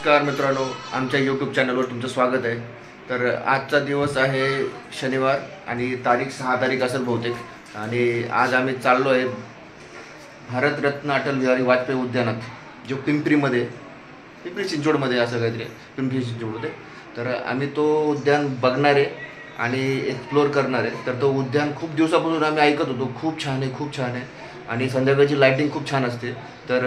नमस्कार मित्रांनो, आमच्या यूट्यूब चॅनलवर तुमचं स्वागत आहे। तर आजचा दिवस आहे शनिवार आणि तारीख 6 तारीख असेल बहुतेक। आणि आज आम्ही चाललो आहे भारतरत्न अटल बिहारी वाजपेयी उद्यानात, जो पिंपरी चिंचवडमध्ये असं काहीतरी पिंपरी चिंचवडमध्ये। तर आम्ही तो उद्यान बघणार आहे आणि एक्सप्लोअर करणार आहे। तर तो उद्यान खूप दिवसापासून आम्ही ऐकत होतो, खूप छान आहे, खूप छान आहे आणि संध्याकाळची लाईटिंग खूप छान असते। तर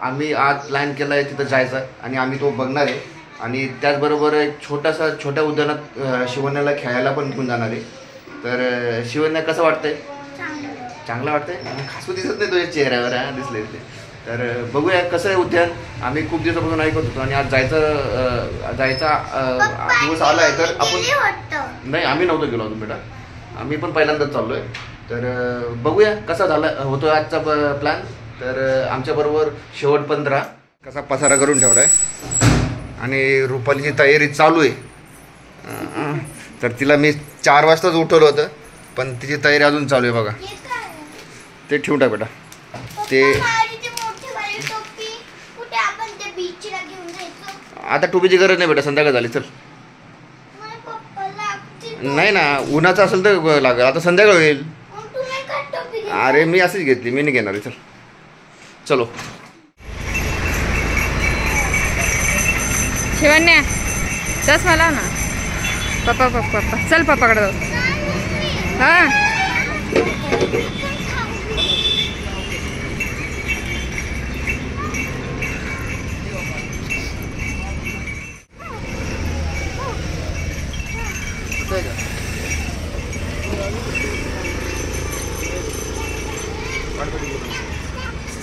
आम्ही आज प्लॅन केला आहे तिथं जायचा आणि आम्ही तो बघणार आहे। आणि त्याचबरोबर एक छोट्या उद्यानात शिवण्याला खेळायला पण घेऊन जाणार आहे। तर शिवण्या कसं वाटतंय? चांगलं वाटतंय, खासू दिसत नाही तुझ्या चेहऱ्यावर, दिसले ते। तर बघूया कसं आहे उद्यान। आम्ही खूप दिवसापासून ऐकत होतो आणि आज जायचा दिवस आला आहे। तर आपण नाही, आम्ही नव्हतो गेलो अजून बेटा, आम्ही पण पहिल्यांदाच चाललो आहे। तर बघूया कसा होतो आजचा प्लॅन। तर आमच्याबरोबर शेवट 15 कसा पसारा करून ठेवला आहे आणि रुपालीची तयारी चालू आहे। तर तिला मी 4 वाजताच उठवलं होतं, पण तिची तयारी अजून चालू आहे बघा। ते ठेवून टाक बेटा, ते आता टोपीची गरज नाही बेटा, संध्याकाळ झाली। चल नाही ना, उन्हाचं असेल तर लागेल, आता संध्याकाळ होईल। अरे मी अशीच घेतली, मी नाही घेणार आहे। चल चलो शिवन्या, चष्मा लाव ना। पप्पा चल, पप्पाकडे जाऊ। हां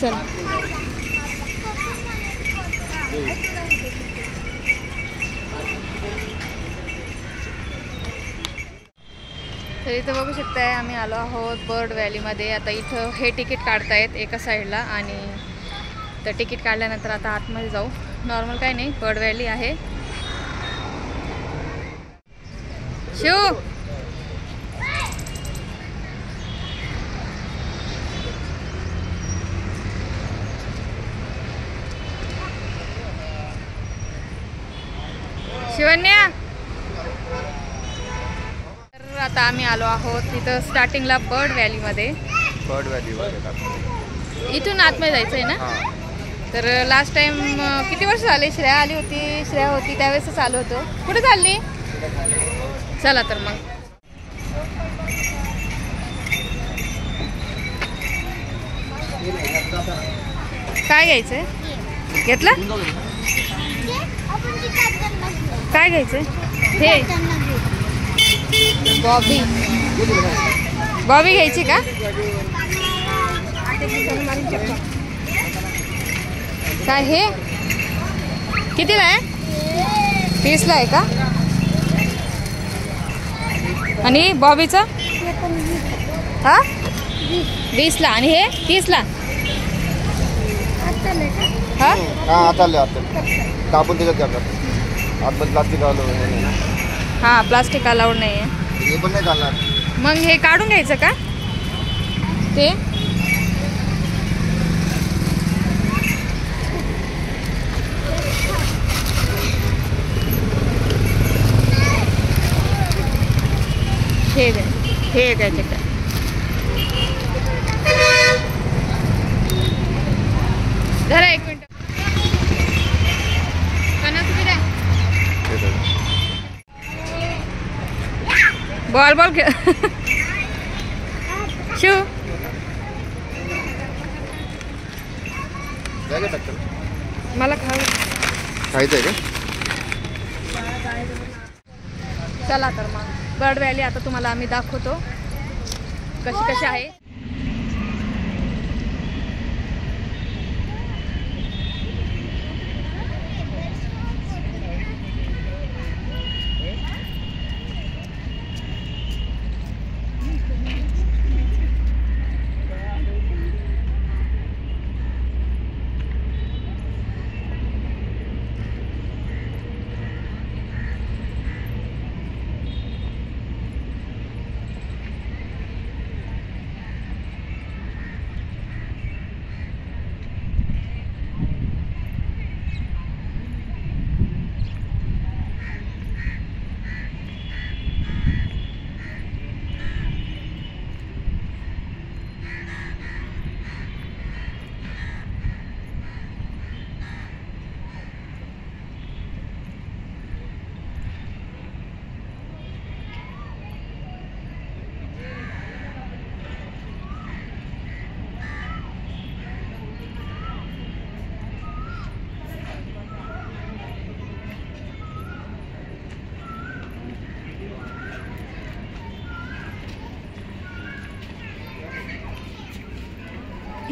चल। तर इथं बघू शकताय, आम्ही आलो आहोत बर्ड व्हॅलीमध्ये। आता इथं हे तिकीट काढतायत एका साईडला आणि तर तिकीट काढल्यानंतर आता आतमध्ये जाऊ। नॉर्मल काही नाही, बर्ड व्हॅली आहे। शिव शिवन्या, तर आता आम्ही आलो आहोत तिथं स्टार्टिंगला बर्ड व्हॅलीमध्ये। बर्ड व्हॅली इथून आतमध्ये जायचं आहे ना। तर लास्ट टाइम किती वर्ष झाले श्रेया होती त्यावेळेसच आलो होतो। कुठे चालली? चला तर मग काय घ्यायचंय? घेतलं? काय घ्यायचंय? हे बॉबी घ्यायची का? काय हे कितीला आहे? 30ला आहे का? आणि बॉबीचं हा 20ला आणि हे 30ला। हा आता कापून त्याच्यात करतात। आतमध्ये प्लास्टिक अलाउड नाही ना। हां, प्लास्टिक अलाउड नाही आहे। हे पण नाही चालणार। मग हे काढून घ्यायचं का ते? हे घ्यायचे का? जरा 1 मिनिट बॉल खेळ। शिव मला खायचंय का? चला तर मग बर्ड व्हॅली आता तुम्हाला आम्ही दाखवतो कशी आहे।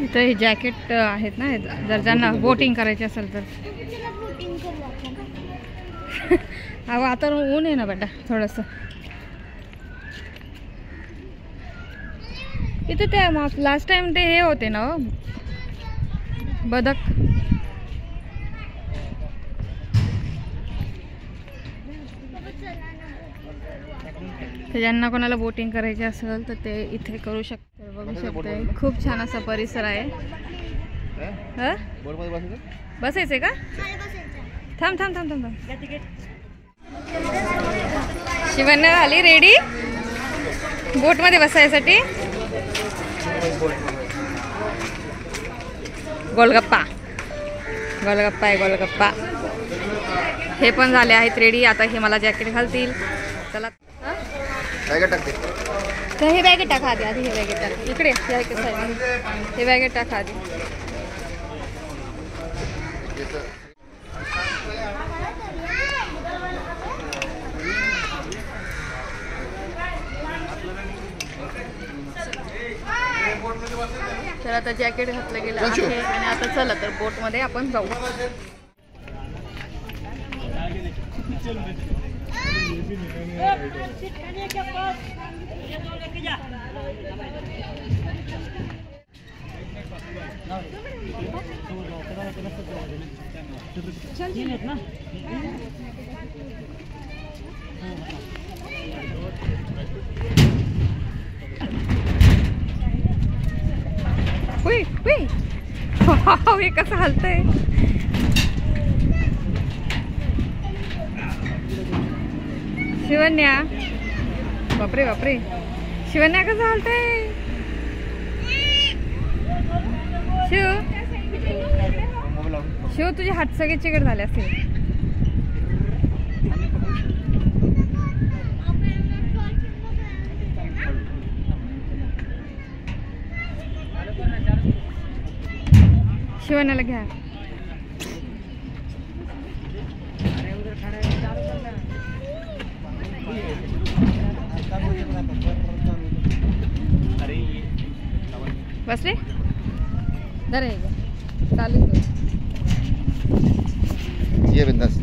इथं हे जॅकेट आहेत ना, जर ज्यांना बोटिंग करायची असेल तर. हा वातावरण ऊन आहे ना बेटा थोडंसं. इथे ते लास्ट टाइम ते हे होते ना बदक. ज्यांना कोणाला बोटिंग करायची असेल तर ते इथे करू शकते. बघू शकते खूप छान असा परिसर आहे. बसायचंय का? थांब थांब थांब थांब थांब. शिवण्या आली रेडी बोट मध्ये बसायसाठी. गोलगप्पा गोलगप्पा आहे गोलगप्पा. हे पण झाले आहेत रेडी. आता हे मला जॅकेट घालतील. चला टाकते तर हे बॅगेट टाका आधी. आधी हे बॅगेट टाका. इकडे हे बॅगेट टाका आधी. तर आता जॅकेट घातलं गेलं आहे आणि आता चला तर बोटमध्ये आपण जाऊ. हे कसं हलतंय. शिवन्या बापरे बापरे. शिवन्या कसं हलतंय. शिव तुझे हात सगळे चिकट झाले असतील. शिवण्याला घ्या. बसले दरे चालू ये बिंदास.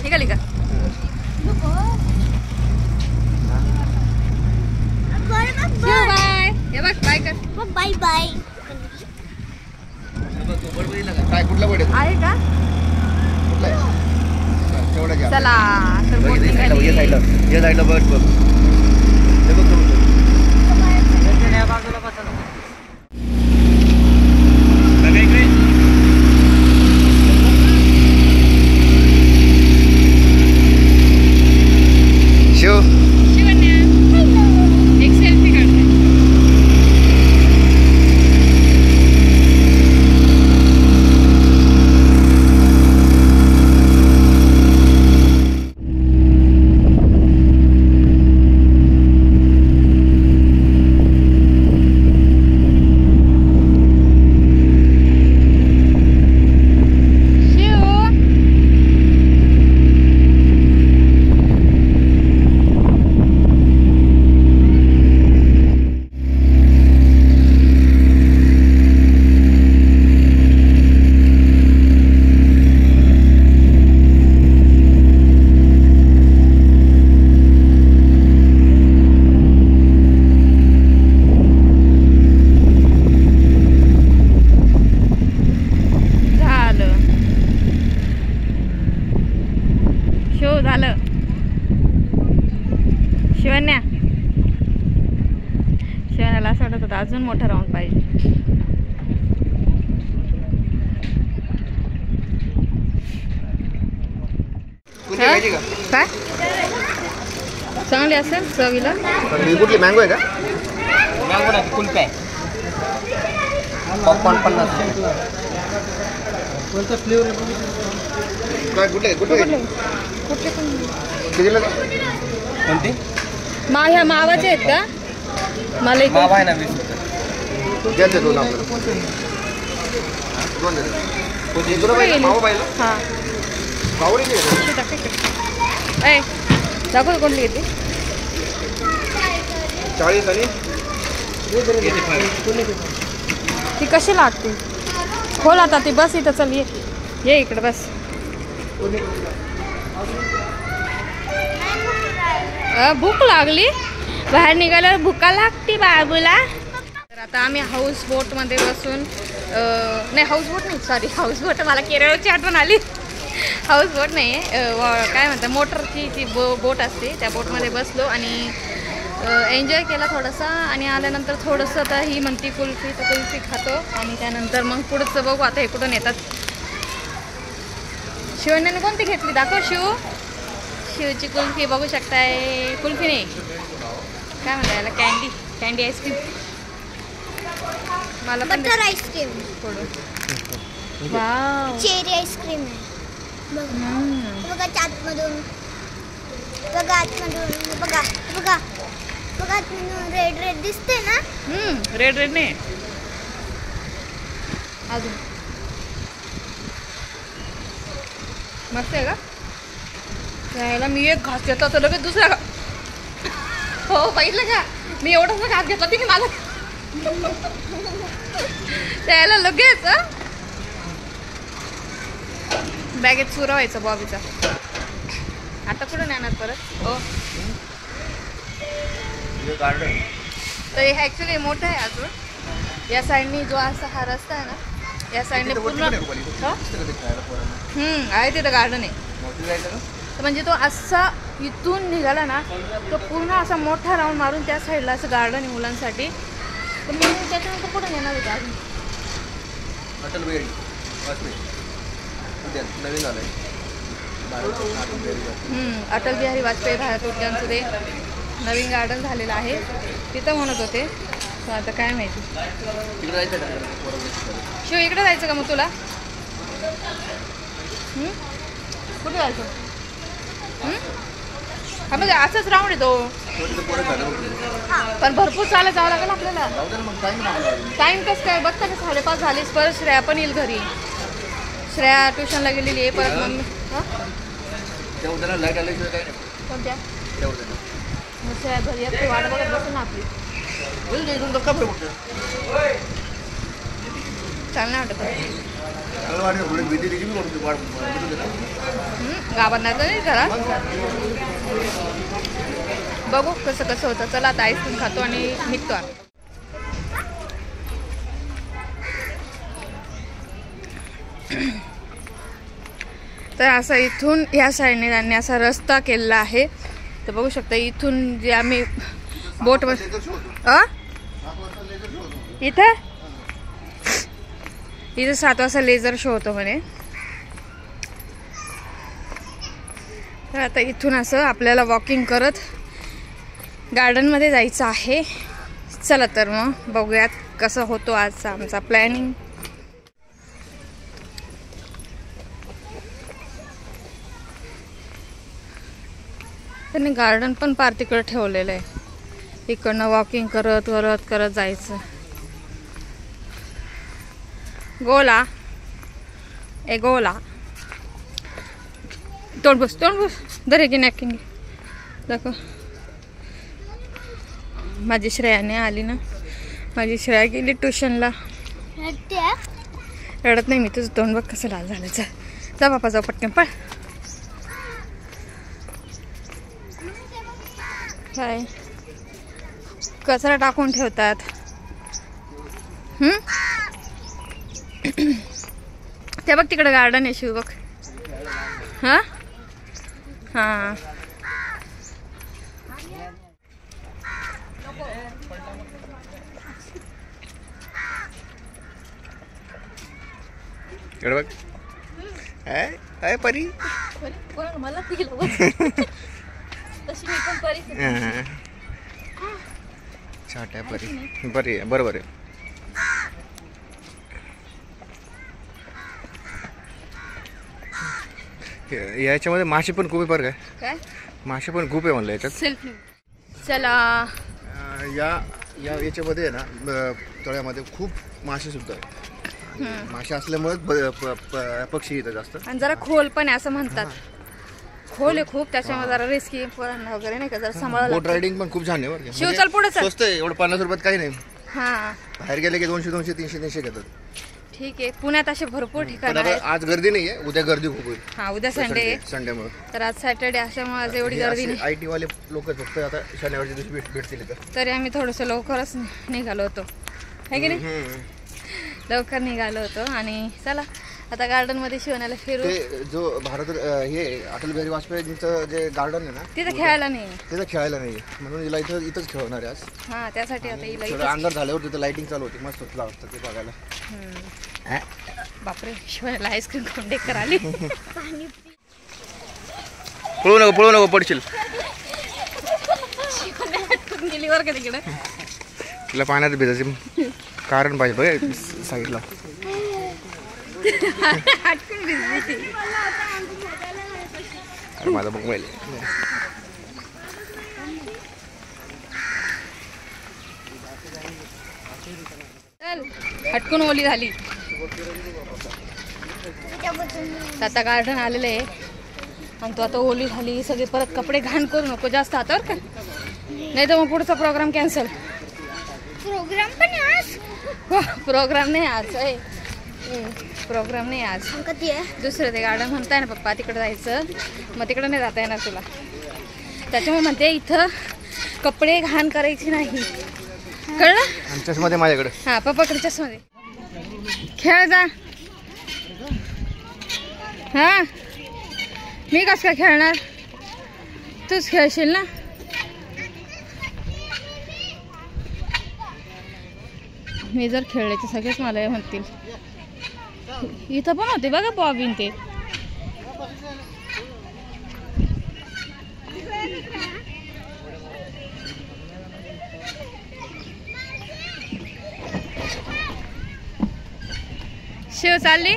निघाली का? बाय. हे बघ बाय कर. Bye bye. काय कुठला बड आहे का? तेवढा घ्या. चला तर बोट ये निघाली. साईडला बघ बघ. हे बघ शिव. शिवन्या एक सेल्फी काढते. झालं. शिवण्याला असं वाटत होतं अजून मोठा राऊंड पाहिजे. काय चांगली असेल चवीला. कुठली मँगो आहे का? मँगो नाही कुल्फी आहे. पॉपकॉर्न 50. कोणता फ्लेवर आहे? काय कुठले कुठले कुठले पण कोणते? ह्या मावाचे आहेत का? मला मावा आहे ना 20 द्या ते दोन आपल्याला. दोन द्या. कोणती तुला पाहिजे? मावा पाहिजे? हां पावडी नाही. दाखव कोणती घेतली. 40 आणि ती कशी लागते? खोल आता ती, बस इथं, चल ये इकडे बस. भूक लागली, बाहेर निघाल्यावर भूका लागते बाबूला. तर आता आम्ही हाऊस बोटमध्ये बसून नाही, हाऊस बोट नाही, सॉरी, हाऊस बोट मला केरळची आठवण आली. हाऊस बोट नाही आहे, काय म्हणतात, मोटरची जी बोट असते त्या बोटमध्ये बसलो आणि एन्जॉय केला थोडासा. आणि आल्यानंतर थोडंसं आता ही म्हणती कुल्फी, तर कुल्फी खातो आणि त्यानंतर मग पुढचं बघू आता हे कुठून येतात. शिवण्याने कोणती घेतली दाखव शिवची कुल्फी बघू शकताय. कुल्फी नाही, काय म्हणता याला, कॅन्डी आईस्क्रीम. मला पण butter ice cream, wow, cherry ice cream आहे. बघा आतमधून, बघा आतमधून, बघा बघा बघा आतमधून रेड दिसते ना. रेड नाही अजून. मस्त आहे का? त्याला मी एक घास घेतला तर लगेच दुसरा हो पाहिलं का, मी एवढासा घास घेतला तिने मला त्याला लगेच बॅगेत सुरवायचं बॉबीचा. आता कुठं नेणार परत? हो, तर हे ॲक्च्युली मोठं आहे अजून. या साईडनी जो असा हा रस्ता आहे ना, या साईडने पूर्ण आहे तिथं गार्डन आहे. तर म्हणजे तो असा इथून निघाला ना, तो पूर्ण असा मोठा राऊंड मारून त्या साईडला असं गार्डन आहे मुलांसाठी. तर मी त्याच्यानंतर कुठं नेणार होते अजून? नवीन आलंय अटल बिहारी वाजपेयी भारत उद्यानचं ते नवीन गार्डन झालेलं आहे, तिथं म्हणत होते. तर आता काय माहिती. शिव इकडे जायचं का मग तुला? कुठे जायचं? हा म्हणजे असंच राऊंड येतो, पण भरपूर चालत जावं लागेल आपल्याला. टाईम कसं काय बघता का, 5:30 झालीच. परत श्रेया पण येईल घरी. श्रेया ट्युशनला गेलेली आहे. परत मम्मी लाईट आल्याशिवाय काय नाही. कोणत्या? मग श्रेया घरी येते, वाट बघत बसून ना आपली. चाल नाही वाटत गावात नाही घरात. बघू कसं कसं होतं. चला आता आईस्क्रीम खातो आणि निघतो आम्ही. तर असं इथून या साईडने त्यांनी असा रस्ता केलेला आहे. तर बघू शकता इथून जे आम्ही बोटवर इथं 7 वाजता लेझर शो होतो म्हणे. तर आता इथून असं आपल्याला वॉकिंग करत गार्डनमध्ये जायचं आहे. चला तर मग बघूयात कसं होतो आजचा आमचा प्लॅनिंग. त्यांनी गार्डन पण पार तिकडे ठेवलेलं आहे. इकडनं वॉकिंग करत करत जायचं. गोला ए गोला, तोंड बस दरे की नॅकिंग दाखव. माझी श्रेयाने आली ना, माझी श्रेया गेली ट्युशनला. रडत नाही मी, तुझं तोंड बघ कसं लाल झालं. जा बापा जाऊ पटकन पळ. काय कचरा टाकून ठेवतात. ते बघ तिकडे गार्डन आहे शिव बघ. हां हां बघ काय परी मला तशी मी पण परी छोट्या परी बरी आहे. बरोबर आहे. याच्यामध्ये मासे पण खूप आहे बरं काय, मासे पण खूप आहे म्हणलं याच्यात. सेल्फी. चला याच्यामध्ये आहे ना, तळ्यामध्ये खूप मासे सुद्धा आहे. मासे असल्यामुळेच पक्षी येतात जास्त. आणि जरा खोल पण आहे असं म्हणतात. खोल आहे खूप, त्याच्यामुळे जरा रिस्की पोरांना वगैरे नाही का, जरा सांभाळावं बोट लागतं. रायडिंग पण खूप छान आहे बरं का. शिव चल पुढे चल. स्वस्त आहे, एवढं 50 रुपयात काही नाही. हा बाहेर गेले की 200 200 300 300 घेतात. ठीक आहे. पुण्यात असे भरपूर ठिकाण पण आता आहेत. आज गर्दी नाही आहे, उद्या गर्दी खूप होईल. हा उद्या संडे आहे, संडेमुळे तर आज सॅटर्डे असल्यामुळे आज एवढी गर्दी नाही. IT वाले लोक फक्त आता शनिवारच्या दिवशी भेटतील इथं. तरी आम्ही थोडंसं लवकरच निघालो होतो, है की नाही? लवकर निघालो होतो. आणि चला आता गार्डन मध्ये शिवण्याला फिरू. ते जो भारत हे अटल बिहारी वाजपेयींचं जे गार्डन आहे ना, तिथं खेळायला नाही. तिथं खेळायला नाही, म्हणून हिला इथंच खेळवणार आहे आज. हा त्यासाठी आता हिला थोडं इथंच- अंधार झाल्यावर तिथं लाइटिंग चालू होती, मस्त होतं वाटतं ते बघायला. हा? बापरे, शिवण्याला आईस्क्रीम खाऊन डेकर आली. पळू नको पडशील. गेली वर का तिकडे. तिला पाण्यात भिजायचे कारण पाहिजे बघ साईडला. हटकून भिजली ती. अरे माझा मोबाईल चल हटकून ओली झाली. आता गार्डन आलेलं आहे आणि तू आता ओली झाली, सगळे परत कपडे घाण करू नको जास्त हातावर का, नाही तर मग पुढचा प्रोग्राम कॅन्सल. प्रोग्राम पण आहे आज. प्रोग्राम नाही आज आहे, प्रोग्राम नाही आज. कधी आहे? दुसरं ते गार्डन म्हणताय ना पप्पा, तिकडे जायचं. मग तिकडे नाही जाता येणार तुला, त्याच्यामुळे म्हणते इथं कपडे घाण करायची नाही, कळलं? चष्मध्ये माझ्याकडे. हा पप्पाकडे चष्मध्ये खेळ जा. हा मी कसं काय खेळणार, तूच खेळशील ना. मी जर खेळले तर सगळेच मला हे म्हणतील. इथं पण होते बघा बॉबिन ते. शिव चालली.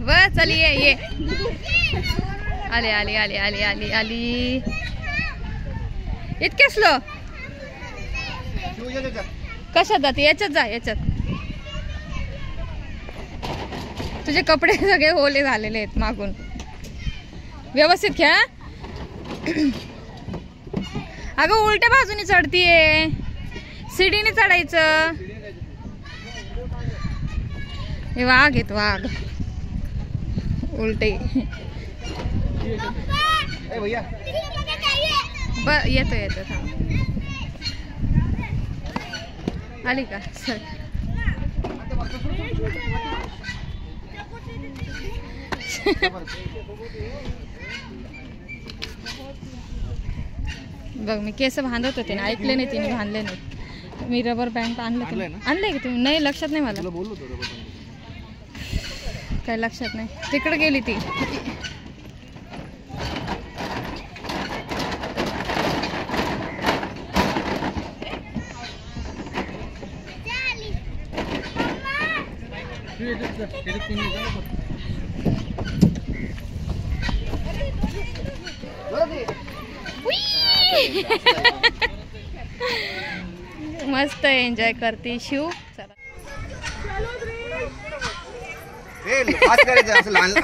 बस चलिए ये आले आली आली आली आली आली. इतके स्लो कशात जाते? याच्यात जा, याच्यात. तुझे कपडे सगळे ओले झालेले आहेत मागून. व्यवस्थित खेळ. अगं उलट्या बाजूने चढतीये, सीडीने चढायचं. हे वाघ आहेत वाघ उलटे. येतो येतो थांब. आली का सर? बघ मी केस बांधत होते ना, ऐकले नाही तिने, बांधले नाही. मी रबर बँड आणलंय की तुम्ही? नाही लक्षात नाही मला, काही लक्षात नाही. तिकडे गेली ती. मस्त एन्जॉय करते शिव. चला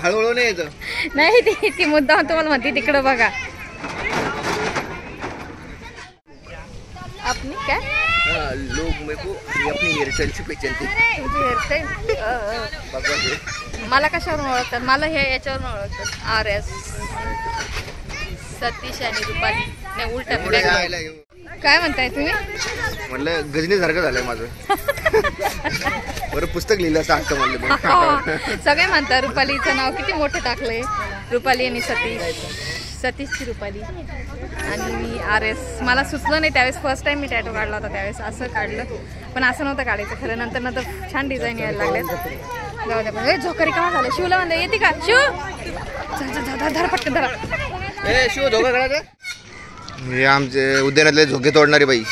हळूहळू नाही येतं. नाही ती मुद्दा तुम्हाला म्हणते तिकडं बघा. आपली काय लोग मेरे को अपनी हेअरस्टाईल से पहचानते. तुझी हेअरस्टाईल मला कशावरून ओळखतात? मला हे याच्यावरून ओळखतात. RS सतीश आणि रुपाली. नाही उलटा. काय म्हणताय तुम्ही? म्हणलं गजनीसारखं झालंय माझं. बरं पुस्तक लिहिलं असं आजचं म्हणलं. सगळे म्हणतात रुपालीचं नाव किती मोठं टाकलंय. रुपाली आणि सतीशची रुपाली आणि मी RS. मला सुचलं नाही त्यावेळेस, फर्स्ट टाइम मी टॅटो काढला होता त्यावेळेस असं काढलं, पण असं नव्हतं काढायचं खरं. नंतर छान डिझाईन यायला लागल्यात. जाऊ द्या. पण झोकरी का झालं? शिवला म्हणलं येते का शिव? धरा पटकन धरा. शिव धोका काढायचा. हे आमचे उद्यानातले झोके तोडणारे बाई.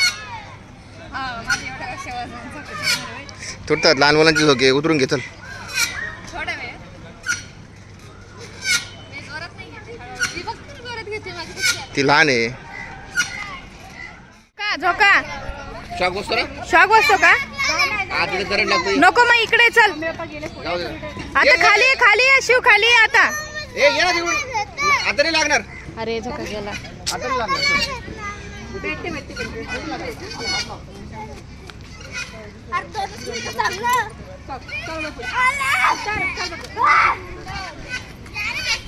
तुटतात लहान मुलांची झोके. उतरून घे चल. थोडा वेळ मी जोरात नाही घेते, हळूहळू. मी फक्त जोरात घेते, माझी कशी आहे. ती लहान आहे. का झोका शॉक बसतो ना. शॉक बसतो का? आत इकडे करंट लागतो. नको मग इकडे चल. जाऊ दे. आता खाली आहे, खाली आहे, शिव खाली आहे आता. ए ये ना तिकडून. आता नाही लागणार. अरे झोका गेला. आता नाही लागणार.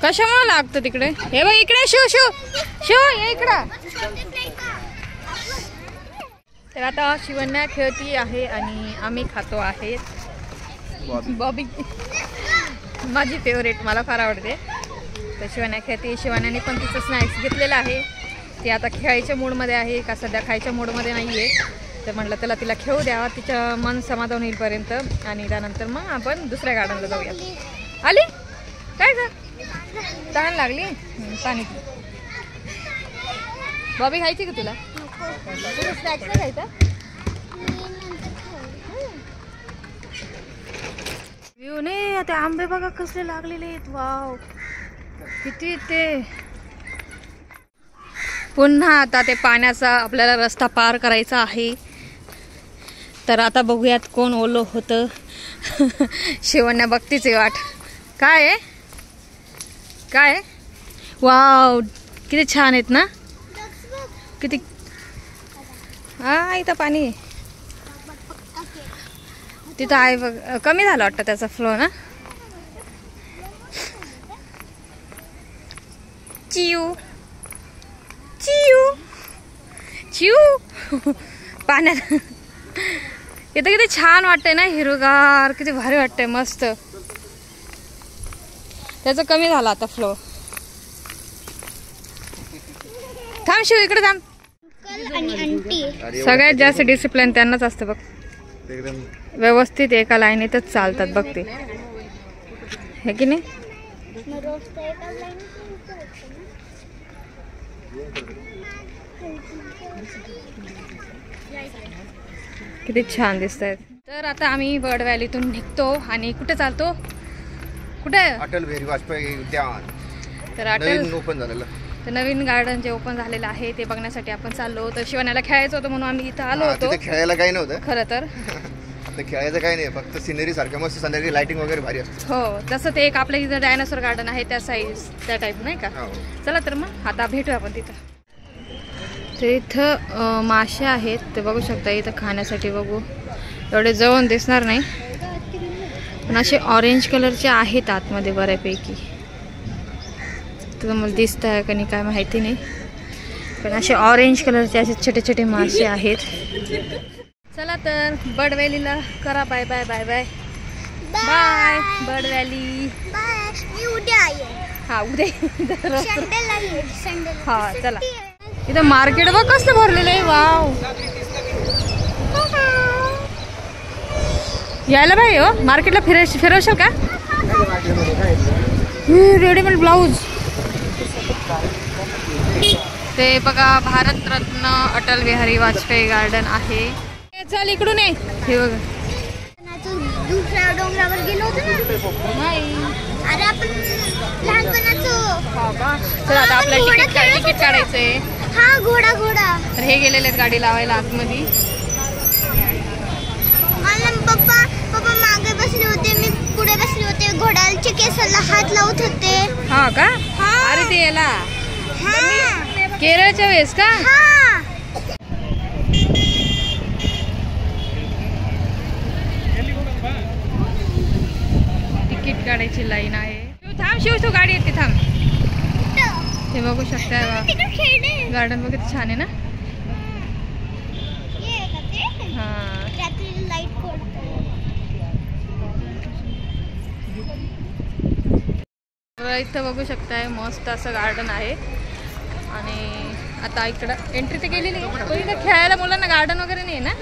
कशामुळे लागतं तिकडे? हे बघ इकडे शिव शिव शिव ये इकडं. तर आता शिवण्या खेळती आहे आणि आम्ही खातो आहे बॉबी. माझी फेवरेट, मला फार आवडते. तर शिवण्या खेळते. शिवण्याने पण तिचं स्नॅक्स घेतलेलं आहे. ती आता खेळायच्या मूडमध्ये आहे का सध्या खायच्या मूडमध्ये नाही आहे. तर म्हटलं त्याला तिला खेळू द्यावा, तिचं मन समाधान होईपर्यंत, आणि त्यानंतर मग आपण दुसऱ्या गार्डनला जाऊया. आली काय ग? तहान लागली? पाणी पी. बॉबी खायची का तुला? तुला स्नॅक्स नाही खायचा? व्ह्यू नाही. आता आंबे बघा कसले लागलेले आहेत. वाव किती ते. पुन्हा आता ते पाण्याचा आपल्याला रस्ता पार करायचा आहे. तर आता बघूयात कोण ओलं होतं. शिवण्या बघतीच आहे वाट. काय आहे काय आहे? वाव किती छान आहेत ना. किती हा इथं पाणी आहे. तिथं आहे बघ. कमी झालं वाटतं त्याचा फ्लो ना. चिऊ चिऊ चिऊ पाण्यात. इथं किती छान वाटतंय ना, हिरवगार, किती भारी वाटतंय, मस्त. त्याचं कमी झालं आता फ्लो. थांब शिव इकडे थांब. सगळ्यात जास्त डिसिप्लिन त्यांनाच असतं बघ. एकदम व्यवस्थित एका लाईनीतच चालतात बघ ते, हे की नाही. किती छान दिसत आहेत. तर आता आम्ही बर्ड व्हॅलीतून निघतो आणि कुठे चालतो? कुठे? अटल बिहारी वाजपेयी उद्यान. तर अटल ओपन झालेलं. तर नवीन गार्डन जे ओपन झालेलं आहे ते बघण्यासाठी आपण चाललो. तर शिवण्याला खेळायचं होतं म्हणून आम्ही इथं आलो होतो. खेळायला काही नव्हतं खरं तर. आता खेळायचं काही नाही, फक्त सिनरी सारखं मस्त संध्याकाळी लाइटिंग वगैरे भारी असते. हो तसं ते एक आपल्या इथं डायनासोर गार्डन आहे त्या साईज त्या टाईप नाही का. चला तर मग आता भेटूया आपण तिथं. तर इथं मासे आहेत ते बघू शकता. इथं खाण्यासाठी बघू एवढे जवळ दिसणार नाही, पण असे ऑरेंज कलरचे आहेत आतमध्ये बऱ्यापैकी. तुला मला दिसत आहे का नाही काय माहिती नाही, पण असे ऑरेंज कलरचे असे छोटे छोटे मासे आहेत. चला तर बर्ड व्हॅलीला करा bye bye bye bye bye. Bird Valley उद्या आहे. हा उद्या. संडेला आहे. संडेला. हा चला. इथं मार्केट बघ कसं भरलेलं आहे. वाव यायला पाहिजे हो मार्केटला. फिरवशाल का? रेडीमेड ब्लाऊज ते बघा. भारतरत्न अटल बिहारी वाजपेयी गार्डन आहे. चल इकडून ये. हे बघा. दुसऱ्या डोंगरावर गेलो होतो ना. नाही अरे आपण लहानपणाचं. तर आता आपल्याला तिकीट काढायचंय. हा घोडा घोडा. तर हे गेलेले आहेत गाडी लावायला आतमध्ये. मला पप्पा मागे बसले होते, मी पुढे बसले होते. घोड्याच्या केसाला हात लावत होते. हा का? हा. अरे ते याला हा. केरळच्या वेळेस का? हा. तिकीट काढायची लाईन आहे. थांब शिव तू गाडी येते थांब. हे बघू शकता गार्डन बघ किती छान आहे ना. हा रात्री लाईट इथं बघू शकताय मस्त असं गार्डन आहे. आणि आता इकडं एंट्री तर गेलेली आहे, पण इथं खेळायला मुलांना गार्डन वगैरे नाही ना.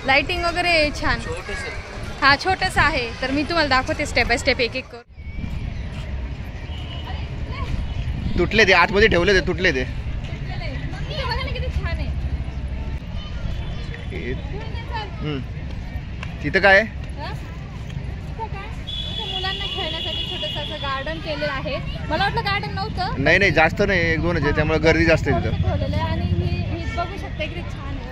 लाइटिंग वगैरे छान. हा छोटंसं आहे. तर मी तुम्हाला दाखवते स्टेप बाय स्टेप एक एक करून. तुटले ते आतमध्ये ठेवले ते तुटले ते. किती छान आहे. तिथं काय आहे? मुलांना खेळण्यासाठी छोटंसं असं गार्डन केलेलं आहे. मला वाटलं गार्डन नव्हतं. नाही नाही जास्त नाही, 1-2च आहे, त्यामुळे गर्दी जास्त आहे तिथं. ठेवलेलं आहे आणि ही बघू शकता किती छान आहे.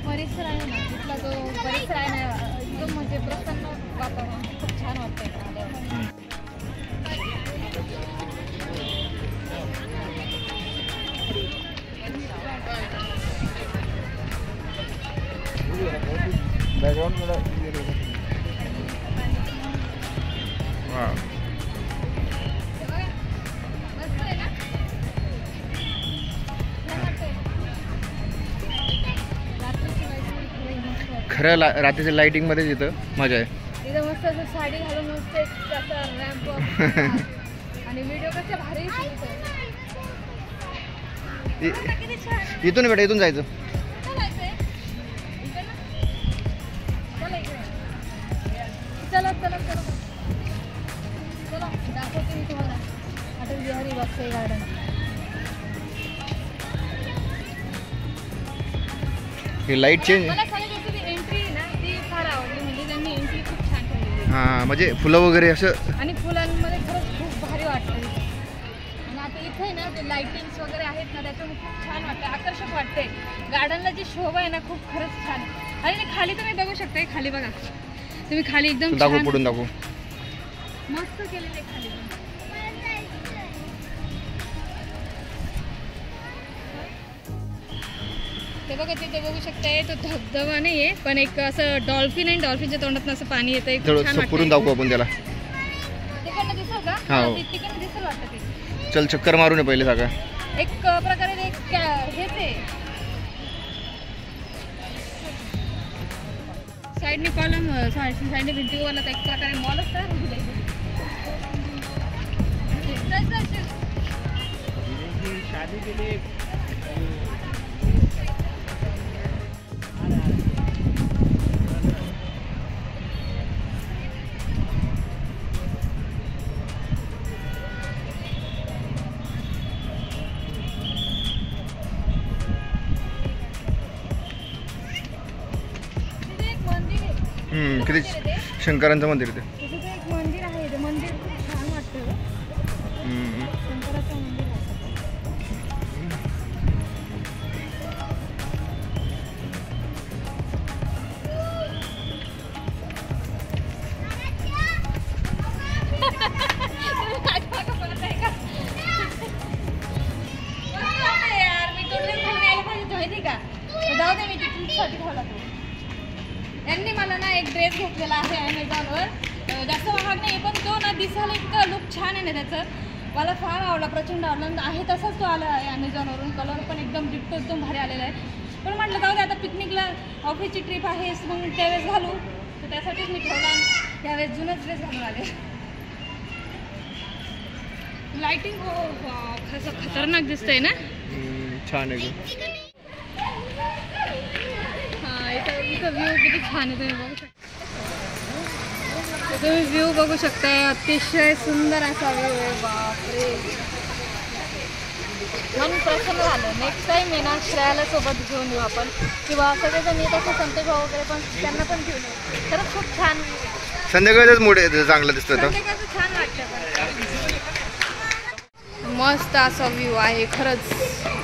परिसर आहे ना, तिथला जो परिसर आहे ना, एकदम म्हणजे प्रसन्न वातावरण, खूप छान वाटतंय आल्यावर. वाव. मस्त आहे ना? छान वाटतंय. रात्रीची lighting मस्त वाटते. खरं रात्रीच्या लाइटिंग मध्ये इथं मजा आहे. इथं मस्त असं साडी घालून मस्त एक असं रॅम्प आणि व्हिडिओ कसे भारी येतात. किती छान. इथून बेटा, इथून जायचं. चला चला चला चला, दाखवते मी तुम्हाला अटल बिहारी वाजपेयी गार्डन. ही लाईट चेंज. मला सगळ्यात जास्त ती एंट्री ना ती फार आवडली. म्हणजे त्यांनी एंट्री खूप छान ठेवली हां, म्हणजे फुलं वगैरे असं. आणि फुलांमध्ये खरंच खूप भारी वाटतं इथे. आणि आता इथे ना ते लाईटिंग्स वगैरे आहेत ना, त्याच्यामुळे खूप छान वाटतं, आकर्षक वाटते. गार्डनला जी शोभा आहे ना खूप खरंच छान आहे. आणि ते खाली तुम्ही बघू शकता, खाली बघा तुम्ही, खाली एकदम दाखवू, छान पडून दाखवू. मस्त केलेलं आहे खाली. ते बघा तिथे बघू शकताय, तो धबधबा नाहीये पण एक असं डॉल्फिन आहे. डॉल्फिनच्या तोंडातून असं पाणी येतं, खूप छान थोडं पुरून दाखवू आपण त्याला. तिकडनं दिसेल का? हो. तिकडनं दिसेल वाटतं ते. चल चक्कर मारून ये पहिले सगळं. एक प्रकारे ते हेच आहे. साईडने कॉलम, साईडने भिंतीवाला एक प्रकारे मॉलच तयार होईल. किती शंकरांचं मंदिर ते. तिथे एक मंदिर आहे, ते मंदिर खूप छान वाटतं. शंकराचं मंदिर आहे. यार मी तोंड खाली आलं पाहिजे माहिती का? जाऊ दे, मी तिकीटसाठी ठेवला तो. यांनी मला ना एक ड्रेस घेतलेला आहे ॲमेझॉनवर. जास्त महाग नाही पण तो ना दिसायला इतका लुक छान आहे ना त्याचं, मला फार आवडला, प्रचंड आवडला. आहे तसाच तो आला आहे ॲमेझॉनवरून. कलर पण एकदम डिट्टो एकदम भारी आलेला आहे. पण म्हटलं जाऊ दे, आता पिकनिकला ऑफिसची ट्रिप आहे मग त्यावेळेस घालू, तर त्यासाठीच मी ठेवला. त्यावेळेस जुनच ड्रेस घालून आले. लाइटिंग कसं खतरनाक दिसतंय ना. छान आहे. हां, इथं व्ह्यू किती छान आहे, तुम्ही बघू शकता. तुम्ही व्ह्यू बघू शकताय, अतिशय सुंदर असा व्ह्यू आहे. बापरे, मन प्रसन्न झालं. नेक्स्ट टाइम आहे ना श्रेयाला सोबत घेऊन येऊ आपण, किंवा सगळेजण येत असं संतोष भाऊ वगैरे पण त्यांना पण घेऊन येऊ. खरंच खूप छान. संध्याकाळच मूड आहे, चांगलं दिसतं. संध्याकाळचं छान वाटतं. मस्त असा व्ह्यू आहे, खरंच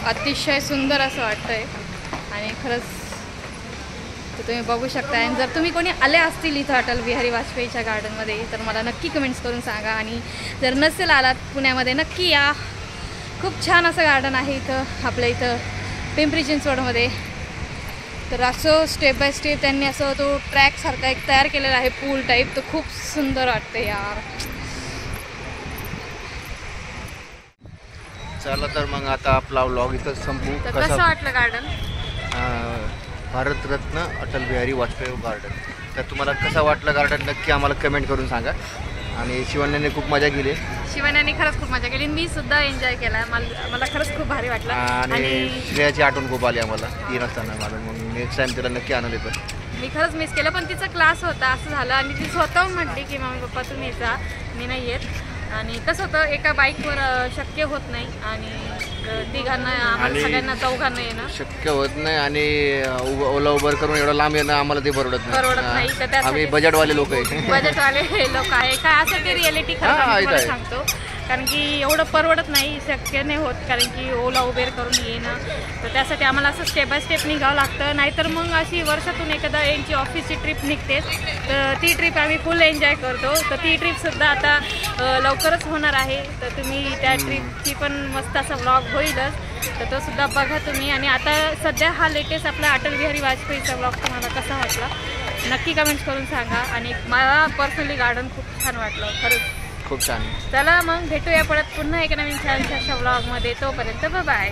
अतिशय सुंदर असं वाटतंय. आणि खरंच तुम्ही बघू शकता. आणि जर तुम्ही कोणी आले असतील इथं अटल बिहारी वाजपेयीच्या गार्डनमध्ये तर मला नक्की कमेंट्स करून सांगा. आणि जर नसेल आलात पुण्यामध्ये नक्की या. खूप छान असं गार्डन आहे इथं, आपल्या इथं पिंपरी चिंचवडमध्ये. तर असं स्टेप बाय स्टेप त्यांनी असं तो ट्रॅकसारखा एक तयार केलेला आहे, पूल टाईप. तर खूप सुंदर वाटते यार. चला तर मग आता आपला व्लॉग इथं संपू. तर कसं वाटलं गार्डन? भारतरत्न अटल बिहारी वाजपेयी गार्डन. तर तुम्हाला कसं वाटलं गार्डन नक्की आम्हाला कमेंट करून सांगा. आणि शिवण्याने खूप मजा केली शिवानी खरंच खूप मजा केली. मी सुद्धा एन्जॉय केला. मला खरंच खूप भारी वाटलं. आणि श्रेयाची आठवण खूप आली आम्हाला ती नसताना मला. मग नेक्स्ट टाइम तिला नक्की आणून येतो. मी खरंच मिस केलं, पण तिचा क्लास होता असं झालं. आणि ती स्वतःहून म्हटली की मम्मी पप्पा तुम्ही जा, मी नाही येत. आणि कसं होतं एका बाईकवर शक्य होत नाही आणि तिघांना आम्हाला सगळ्यांना चौघांना येणं शक्य होत नाही. आणि ओला उबर करून एवढं लांब येणं आम्हाला ते परवडत नाही. तर त्यासाठी आम्ही बजेटवाले लोक आहे. बजेटवाले लोक आहे काय असं ते रियालिटी खरं सांगतो. कारण की एवढं परवडत नाही, शक्य नाही होत. कारण की ओला उबेर करून येणं, तर त्यासाठी आम्हाला असं स्टेप बाय स्टेप निघावं लागतं. नाहीतर मग अशी वर्षातून एकदा यांची ऑफिसची ट्रिप निघते, तर ती ट्रिप आम्ही फुल एन्जॉय करतो. तर ती ट्रिपसुद्धा आता लवकरच होणार आहे. तर तुम्ही त्या ट्रिपची पण मस्त असा व्लॉग होईलच, तर तो सुद्धा बघा तुम्ही. आणि आता सध्या हा लेटेस्ट आपला अटल बिहारी वाजपेयीचा व्लॉग तुम्हाला कसा वाटला नक्की कमेंट्स करून सांगा. आणि मला पर्सनली गार्डन खूप छान वाटलं खरंच, खूप छान. चला मग भेटूया परत पुन्हा एका नवीन छानशा व्लॉगमध्ये. तोपर्यंत बाय.